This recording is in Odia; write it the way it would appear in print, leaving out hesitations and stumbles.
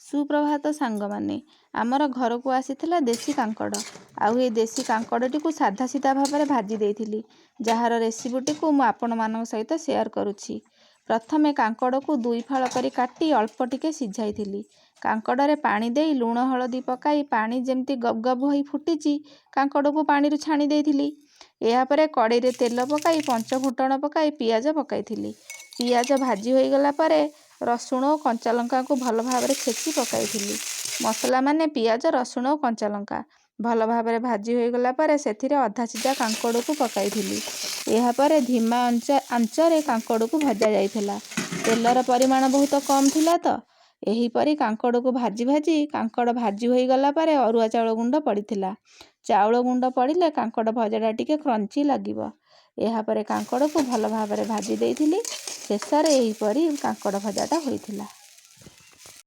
ସୁପ୍ରଭାତ ସାଙ୍ଗମାନେ। ଆମର ଘରକୁ ଆସିଥିଲା ଦେଶୀ କାଙ୍କଡ଼। ଆଉ ଏ ଦେଶୀ କାଙ୍କଡ଼ଟିକୁ ସାଧା ସିଧା ଭାବରେ ଭାଜି ଦେଇଥିଲି, ଯାହାର ରେସିପିଟିକୁ ମୁଁ ଆପଣମାନଙ୍କ ସହିତ ସେୟାର କରୁଛି। ପ୍ରଥମେ କାଙ୍କଡ଼କୁ 2 ଫାଳ କରି କାଟି ଅଳ୍ପ ଟିକେ ସିଝାଇଥିଲି। କାଙ୍କଡ଼ରେ ପାଣି ଦେଇ ଲୁଣ ହଳଦୀ ପକାଇ ପାଣି ଯେମିତି ଗବ ଗବ ହୋଇ ଫୁଟିଛି, କାଙ୍କଡ଼କୁ ପାଣିରୁ ଛାଣି ଦେଇଥିଲି। ଏହାପରେ କଡ଼େଇରେ ତେଲ ପକାଇ ପଞ୍ଚଫୁଟଣ ପକାଇ ପିଆଜ ପକାଇଥିଲି। ପିଆଜ ଭାଜି ହୋଇଗଲା ପରେ ରସୁଣ ଓ କଞ୍ଚାଲଙ୍କାକୁ ଭଲ ଭାବରେ ଛେଚି ପକାଇଥିଲି। ମସଲା ମାନେ ପିଆଜ, ରସୁଣ ଓ କଞ୍ଚାଲଙ୍କା ଭଲ ଭାବରେ ଭାଜି ହୋଇଗଲା ପରେ ସେଥିରେ ଅଧା ସିଝା କାଙ୍କଡ଼କୁ ପକାଇଥିଲି। ଏହାପରେ ଧିମା ଆଞ୍ଚରେ କାଙ୍କଡ଼କୁ ଭଜା ଯାଇଥିଲା। ତେଲର ପରିମାଣ ବହୁତ କମ୍ ଥିଲା ତ। ଏହିପରି କାଙ୍କଡ଼କୁ ଭାଜି ଭାଜି କାଙ୍କଡ଼ ଭାଜି ହୋଇଗଲା ପରେ ଅରୁଆ ଚାଉଳ ଗୁଣ୍ଡ ପଡ଼ିଥିଲା। ଚାଉଳ ଗୁଣ୍ଡ ପଡ଼ିଲେ କାଙ୍କଡ଼ ଭଜାଟା ଟିକେ କ୍ରଞ୍ଚି ଲାଗିବ। ଏହାପରେ କାଙ୍କଡ଼କୁ ଭଲ ଭାବରେ ଭାଜି ଦେଇଥିଲି। ଶେଷରେ ଏହିପରି କାଙ୍କଡ଼ ଭଜାଟା ହୋଇଥିଲା।